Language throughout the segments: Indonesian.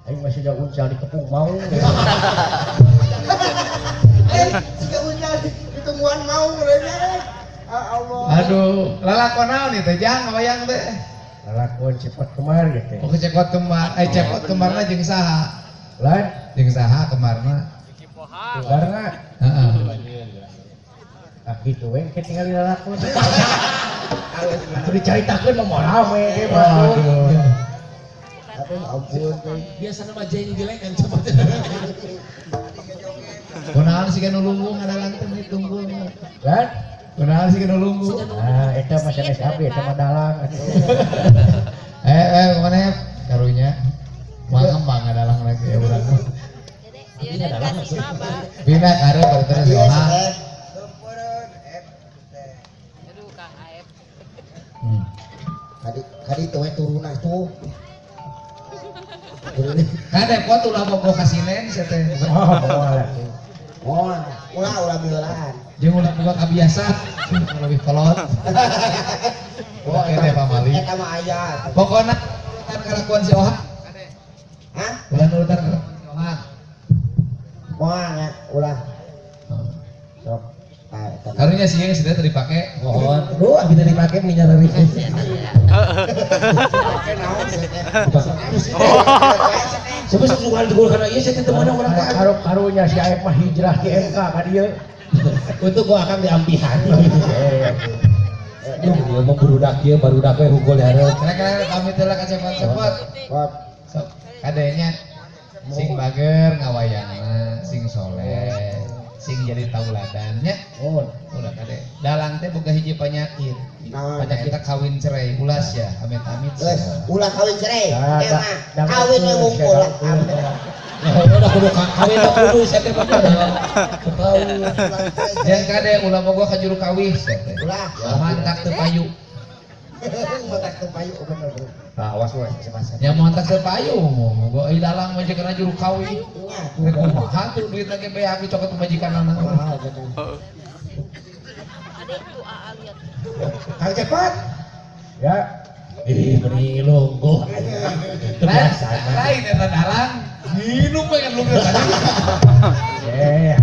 Aing masih ada uncal di kepung mau. Jika uncal ditemuan mau ngeureun. Allah. Aduh, lalakon naon nih teh jang wayang teh. Lalakon cepot kemar gitu. Oh cepot kemar, cepot kemarna jeung saha? Lan Jeung saha kemarna? karena Heeh. ah gitu we ketinggal di lalakon. Atuh dicaritakeun mah moal we ge mah. Aduh. Aduh ampun teh. Biasana mah jeung jelek kan cepet. Kunaon sih kan nulunggung adalah teh tunggul. Lan Kunaon sih kan nulunggung. eta mah sanes abdi eta mah dalang atuh. Mana ya karunya? Mangembang adalah lagi ya urang. Iya dan kasih maba. Bina kare baru terus Iya, oha. Teh. Aduh Kang Aep. Kadi teu we turunan tuh. Kade pot ulah bogo kasinen sia teh. Oh moal atuh. Oh, ulah beulaan. Jeung ulah boga kabiasa lebih kolot. Oke teh pamali. Eta mah aya. Pokona kan kalakuan si Oha. Hah? Ulah nurutan kalakuan si Oha. Moal nya ulah. Sok. Ah, eta. Karunya sih yang sudah dipake mohon. Aduh abdi tadi dipake minyak dari. Sebab susuhan digol kana ieu saya teman orang ka. Karunya si Aep mah hijrah di MK ka dieu. Untuk gua akan diampihan. Dia mau berudak ieu barudak we hugul hareup. Kira-kira pamit heula ka cepot-cepot. Pot. Sok kadenya sing bager ngawayangna, sing soleh, sing jadi tauladannya. Oh, Udah kade. Dalang teh boga hiji penyakit. Naon? Penyakit kita kawin cerai, ulas ya, amit-amit. Geus ulah kawin cerai. Dah, Emang dah, kawin we ngumpul. Ya udah kudu kawin kudu saya teh mah. Tahu. Jangan kade ulah boga ka juru kawis teh. Ulah. Mantak teu payu. Matak teu payu bener. nah awas we masih. Ya mantak teu payu, moga ai dalang mah jeung kana juru kawin. Nya. Kumaha tuh duit lagi beak cokot majikanana. Mahal bener. Adik tuh Aa lihat. Kang Cepot. Ya, Ih, beri longgo. Lain eta dalang. Minum pengen lu tadi.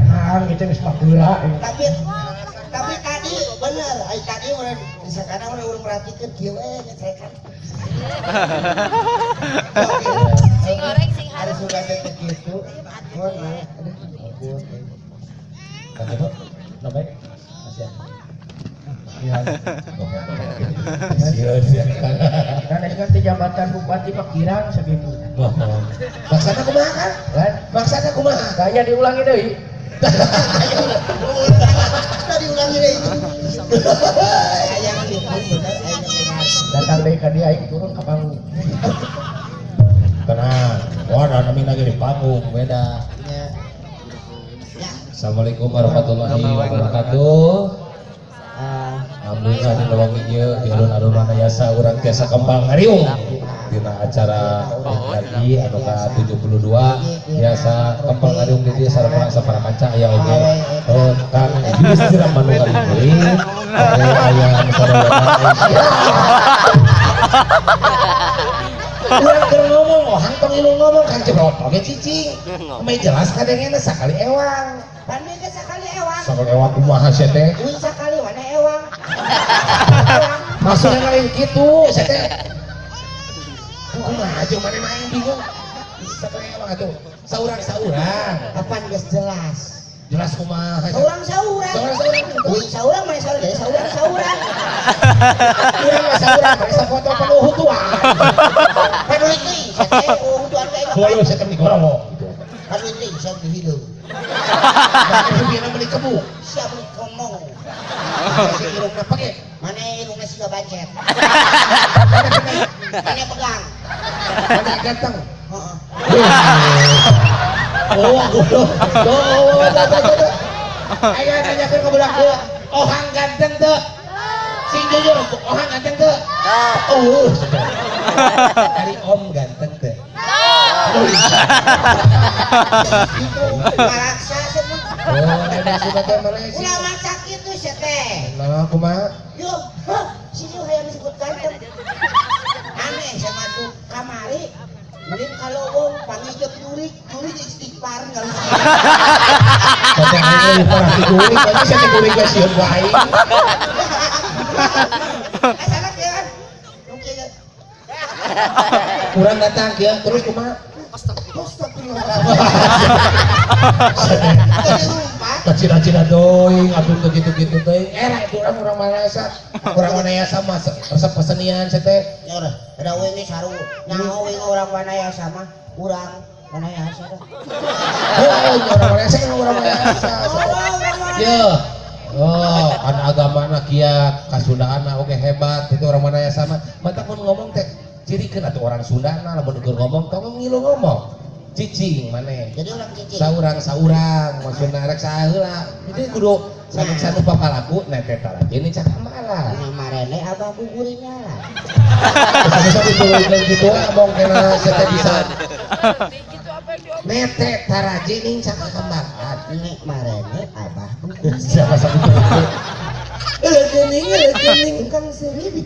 nang itu geus bageula. Tapi tadi bener, ai tadi urang sekarang urang perhatikeun kieu we ngecekan. Sing goreng sing Harus harum. sudah teh kitu. Mun mah aduh ampun. Kata Bu, namanya masih ada. Iya. Kan itu kan di jabatan Bupati Pakirang segitu. Maksana kumaha kan? Kan? Maksana kumaha? Kayaknya diulangi deui. Tadi ulangi deui. Aya kitu bener aya benar. Datang deui ka dia aing turun ka panggung. Tenang. Wah, nami lagi di panggung beda. Ya. Assalamualaikum warahmatullahi wabarakatuh. Alhamdulillah di lowong ieu di alun-alun Yasa urang tiasa kembang ngariung dina acara lagi anu ka 72 biasa kembang ngariung di dieu sareng sapara kanca aya oge Kang Jus siram manu kali deui aya anu sadaya urang keur ngomong hantong ilmu ngomong Kang Cebrot oge cicing me jelas kadengena sakali ewang Pan ge sakali ewang. sakali ewang kumaha sia teh Uing sakali mana ewang. maksudnya lain gitu saya teh kumaha aja mana main bingung sakali ewang atuh saurang Kapan geus jelas? jelas kumaha Saurang saurang. Uing saurang mana saurang jadi saurang. urang mah saurang mah safoto penuh tuan Peduli teuing teh tuan ge boyo saya teh digorowo peduli teuing saya di hidup. bahkan rupiahna beli kebu Siap ni ngomong. si irungna pake Mana irungna siga bacet. Mana pegang. mana ganteng Heeh. oh goblok ayo nanyakeun ka budak teu ohang ganteng teu sing jujur ohang ganteng teu dari om ganteng teu Maraksa semua. ada sudah teh mana sih Ulah masak kitu sia teh. nah kumaha Yo, sini hayang disebut ganteng. Aneh sama tuh kamari Mending kalau wong pangijep jurik istighfar kalau Tapi aing lebih parah ti kuring, tapi saya kuring geus sieun wae. salah kan? Mungkin Kurang datang kieu terus kumaha? Kecil-kecil doing, atuh teu gitu-gitu teuing. Itu orang Manayasa mah resep kesenian saya teh. ya udah ada we ini saru nyaho we orang mana ya sama urang mana ya sama Orang Manayasa kan orang Manayasa. Ya. Oh, kan agamana kieu kasundaanna oge hebat, itu orang Manayasa mah. Mata mun ngomong teh cirikeun atuh orang Sundana lamun keur ngomong tong ngilu ngomong. Cicing maneh. jadi orang cicing Saurang maksudna rek saheula. Jadi kudu sanu papalaku neteh tara ini cak amalan. nah marene abah gugurinya lah Bisa ditulungan gitu ngomong kena sete bisa. Gitu apa yang diobrol? Neteh tara jeung cak amalan. ini marene abah Siapa sabtu itu? Legening kang seri di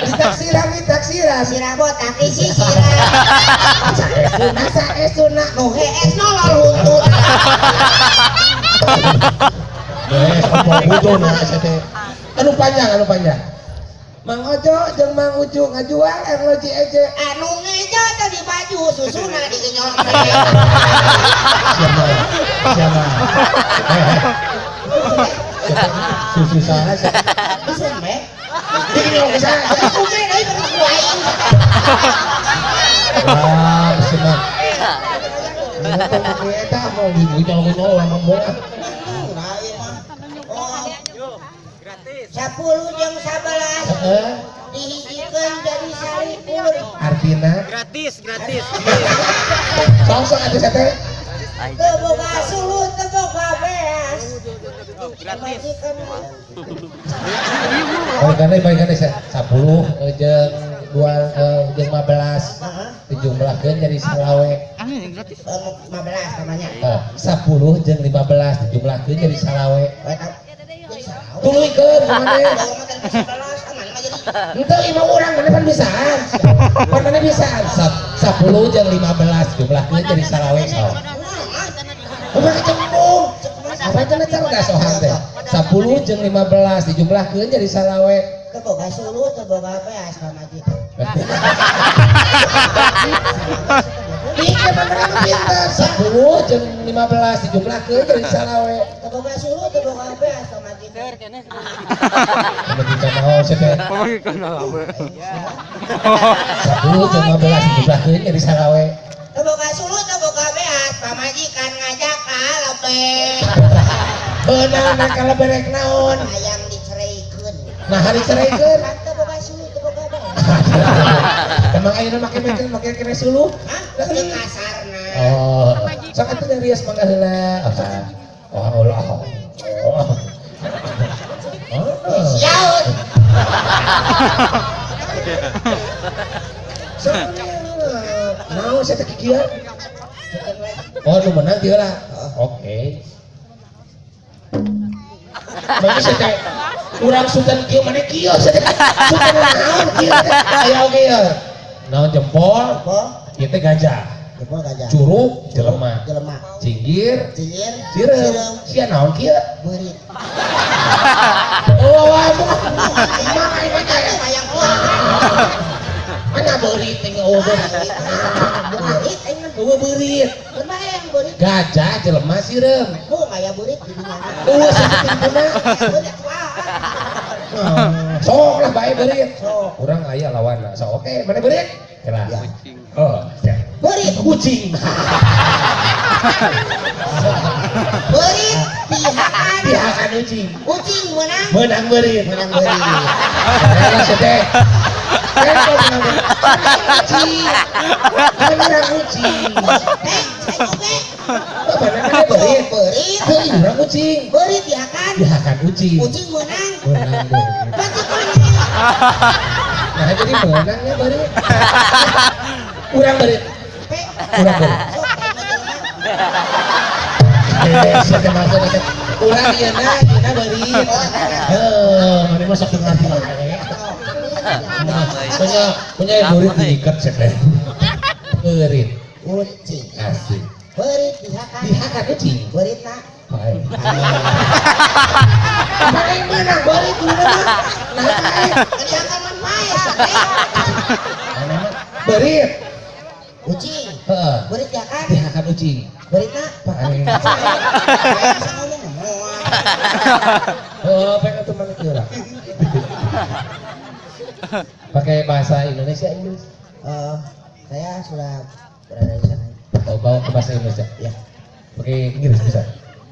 Ditaksiran. sirabot tapi si sirah Masa esuna nu hees nolol huntur ngomong bujo na sete. Anu panjang. Mang Ojo jeung Mang Ucu ngajual RLJ EJ. anu ngeja tadi baju susuna digenyol Siapa? Susu sana bisa me digenyol ke sana. aku me deui keur kuaing Wah, senang. Ini tuh pakai eta mau digenyol lama banget. nah ieu mah oh 10 jeung 11 Heeh. dihijikeun jadi salipur Artina Gratis. sosok atuh sate. teu boga sulut teu boga beas Gratis. Baikane 10 jeung 15 dijumlahkeun jadi salawe. 15 namanya 10 jeung 15 dijumlahkeun jadi salawe. Tuluykeun maneh. Henteu imah urang maneh pan bisaan. Pan maneh bisaan. 10 jeung 15 jumlahkeun jadi salawe saha. Kumaha kecembung? Apa itu cerdas sohang teh? 10 jeung 15 dijumlahkeun jadi salawe. teu boga sulut teu boga beas pamaji Pikir mana pinter 10 jeung 15 dijumlahkeun jadi salawe. teu boga sulut teu boga beas pamaji Begitu mau sete. 10 jeung 15 dijumlahkeun jadi salawe. teu boga sulut teu boga beas pamajikan ngajak ka lebeh Beunang na kaleberek naon? hayang dicereikeun Nah hari cereikeun. teu boga sulut teu boga beas Emang ayeuna make kene suluh? hah teu kasarna Oh, sok atuh dari rias mangga heula. Oh Allah. Oh. Siaut Mau saya teh kieu. Oh, nu menang kieu lah. Oke. Bagi saya teh urang Sultan kieu mane kieu saya teh. Sultan naon kieu teh? Aya oge ya. Naon jempol? apa Ieu teh gajah. jempol gajah Curug jelema. jelema Cinggir, cilir sireum. Sia naon kieu? beurit Oh, wah, hayang mana beurit teh eueuh beurit. beurit aing mah Eueuh beurit. kumaha yang beurit Gajah jelema sireum. bu aya beurit di dinya Eueuh sakitimna. beurit kumaha Sok lah bae beurit. Sok. Urang aya lawanna. Sok oke, mana beurit? Kira. Oh, siap. beurit Kucing. beurit pihakan Pihakan kucing. kucing menang Menang beurit. menang beurit Ayo sete. Menang kucing. Menang kucing. saya oge Mana beurit? beurit Heuh, urang kucing. beurit pihakan Pihakan kucing. kucing menang Menang beurit. pasti kucing Nah, jadi menangnya beurit. Urang beurit. pe Urang beurit. sok aing mah Siapa maksud nanti? Urang ieu na beurit. Heuh, mane mah sok ngarti. Punya beurit diiket sih teh. Eurit. Ucing. Asik. Beurit dihakan. Dihakan ucing. Beuritna. Baik. Mana yang menang beurit dulu mah. Nah, dihakan mah maes. Berit. Ucing. Heeh. Beurit dihakan. Dihakan ucing. Beuritna. Baik. Saya ngomong moal. Oh, pengen teman itu lah. Pakai bahasa Indonesia Inggris. Saya sudah berada di sana. Oh, bawa ke bahasa Indonesia. Ya. Pakai Inggris bisa.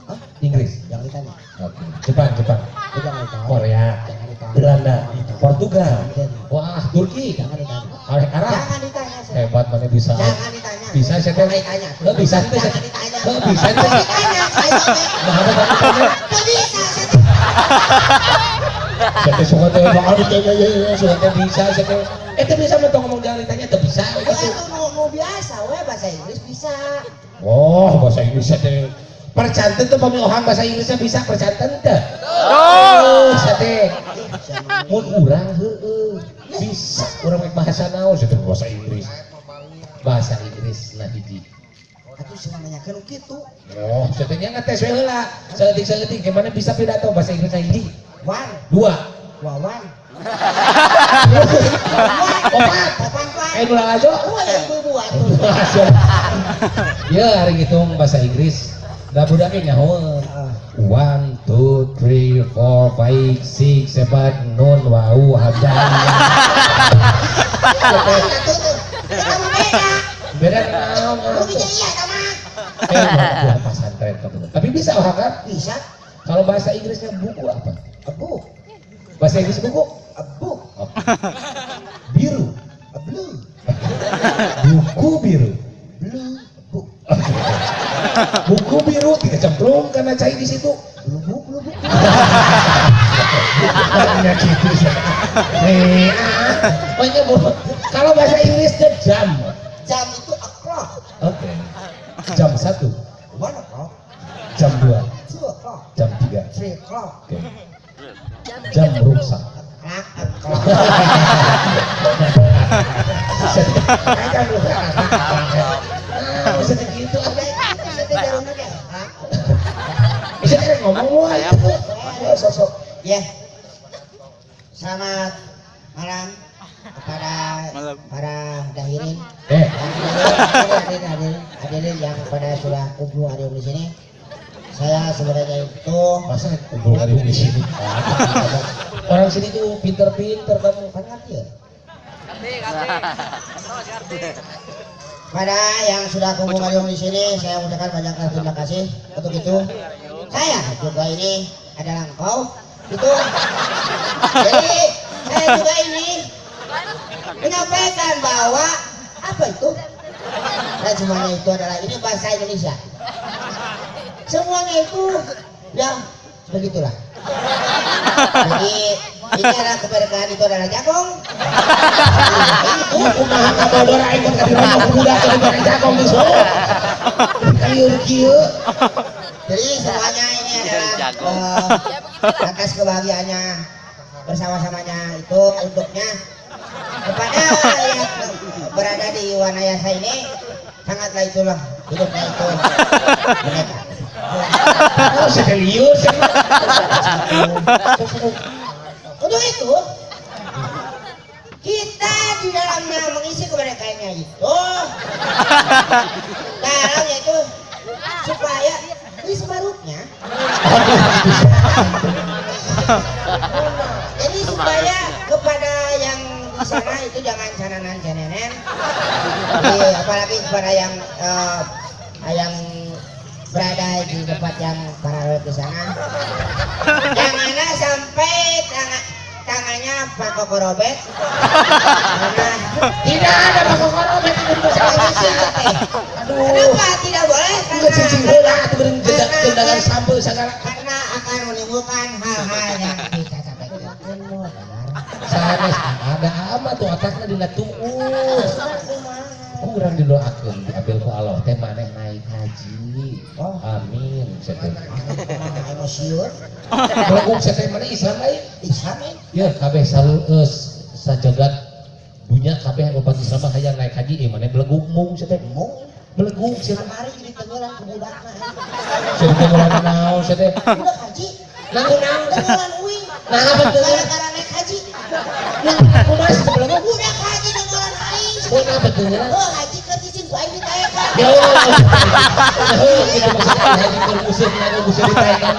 Hah? Inggris. Jangan ditanya. Oke. Jepang. Jangan ditanya. Korea. Jangan ditanya. Belanda. Portugal. Jangan ditanya. Wah, Turki. Jangan ditanya. Arab. Jangan ditanya. Saya. Hebat mana bisa. Jangan ditanya. Bisa saya Jangan teh. ditanya. Bisa teh. Jangan ditanya. Bisa Jangan teh. ditanya. Saya teh. Nah, ada tanya. Nggak bisa. Saya teh. Saya suka teh mau ditanya ya, suka teh bisa saya teh. Teh bisa mentong ngomong jangan ditanya teh bisa. Oh, itu mau biasa. Weh bahasa Inggris bisa. Oh, bahasa Inggris teh. Percanten tuh pemilihan bahasa Inggrisnya bisa percanten teh. Bisa teh. Mun urang heueuh. Bisa urang make bahasa naon teh bahasa Inggris. Bahasa Inggris nah hiji. Atuh cuma nanyakeun kitu. Oh, setengah ngetes we heula. Saeutik gimana bisa pidato bahasa Inggris hiji? Wan. 2. Wawan. Opat. Ulang aja. Oh, ya ibu-ibu atuh. Ya, hari ngitung bahasa Inggris. Da budaknya nyaho. 1 2 3 4 5 6 7 nun wau hamzah. Beda naon. Buah pesantren kamu. Tapi bisa orang kan? Bisa. Kalau bahasa Inggrisnya buku apa? Abu. Bahasa Inggris buku? Abu. Biru. Blue. Buku biru. Blue. Book. Buku biru tidak cemplung karena cai di situ. Blue book. Banyak gitu sih. Pokoknya kalau bahasa Inggrisnya jam. Jam itu o'clock. Oke. Jam 1, 1 o'clock. jam 2, 2 o'clock. jam 3. 3 o'clock. Oke. Jam rusak. O'clock. Kan rusak. Bisa gitu apa? Bisa kan ngomong wah. Sosok. Ya. Selamat malam kepada para hadirin. Hadirin yang pada sudah kumpul hari di sini. Saya sebenarnya itu Masa kumpul hari di sini. Orang sini tuh pinter-pinter kamu kan ngerti ya. Pada yang sudah kumpul hari di sini, saya ucapkan banyak terima kasih. Untuk itu, saya juga ini adalah engkau. Itu. Jadi saya juga ini menyampaikan bahwa apa itu? Dan semuanya itu adalah ini bahasa Indonesia. Semuanya itu ya begitulah. Jadi ini adalah keberkahan itu adalah jagung. kumaha kabodora ikut ka dirona budak ka goreng jagung geus kalieur kieu. Jadi semuanya ini adalah atas kebahagiaannya bersama-samanya itu untuknya kepada yang berada di Wanayasa ini sangatlah itulah hidupnya itu mereka. Oh, serius. Untuk itu kita di dalamnya mengisi kemerdekaannya itu dalamnya itu supaya ini sebarutnya jadi supaya kepada yang di sana itu jangan cananan-cananan apalagi kepada yang berada di tempat yang paralel di sana janganlah sampai tangannya Pak Koko robek karena Tidak ada Pak Koko robek di pesawat aduh kenapa tidak boleh udah cicing heula atuh beureung jendangan sampel sagala karena akan menimbulkan hal-hal yang kita sampaikan modal sanes ada ama tuh otakna dina tuus kurang didoakeun diambil ku Allah teh maneh naik haji. Oh. Amin cenah. emosiun Berhubung saya maneh Islam lain. Islam Ya kabeh sajagat dunya kabeh umat Islam mah hayang naik haji mana beleguk mung sia teh. Mung Beleguk sia. hari jadi tenggelan ke budakna. Sia teh mulai naon sia teh. Budak haji. Naon. Tenggelan uing. Nah apa teh? Gara-gara naik haji. Kumaha sih beleguk? Budak haji tenggelan aing. Kenapa tuh? Oh haji ke cicing ku aing ditayakan. Ya Allah. Kita maksudnya haji bermusim lalu musim ditayakan.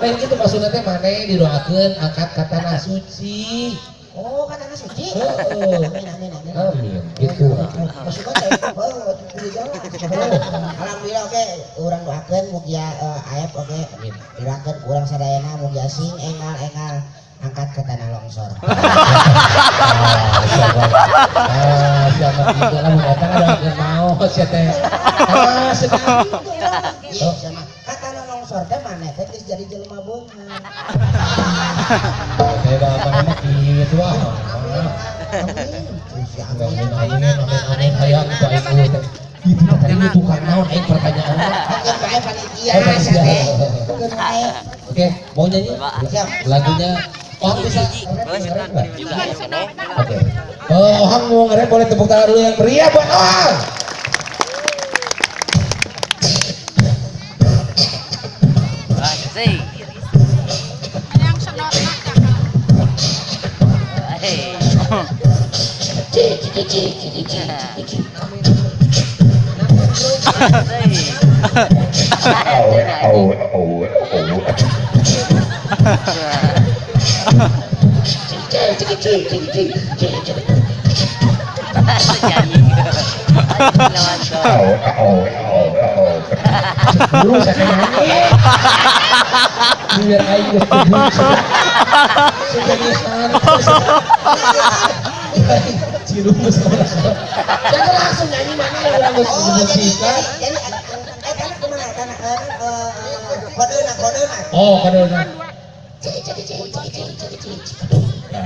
Lain gitu maksudnya teh maneh didoakeun angkat ka tanah suci. Oh katanya suci. Heeh. Amin. Amin. Gitu. Maksudnya saya alhamdulillah oke urang doakeun mugi aep oke. Amin. Doakeun urang sadayana mugi asing engal angkat ke tanah longsor. Siapa itu lah mau datang ada mau sia teh. Sedang. Iya sama ka tanah longsor teh maneh teh geus jadi jelema beungeut. Teh da apa mah kitu ah. Amin. Hayang ku aing teh. Itu tadi tukang naon aing pertanyaanna. Yang bae panitia sia teh. Oke, mau nyanyi? Siap. Lagunya Ohang bisa? Oke. Ohang mau ngerem boleh tepuk tangan dulu yang meriah buat Ohang. Yang senor Dulu saya nyanyi. Biar aing geus setuju. Cirumus sekolah. Jangan langsung nyanyi mana yang langsung musikan. Jadi tanah kemana? Tanah kodena. Oh, kadang.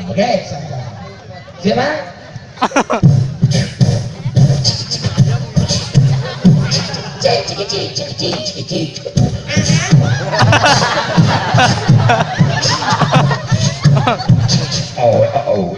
Oke. Siapa? Oh.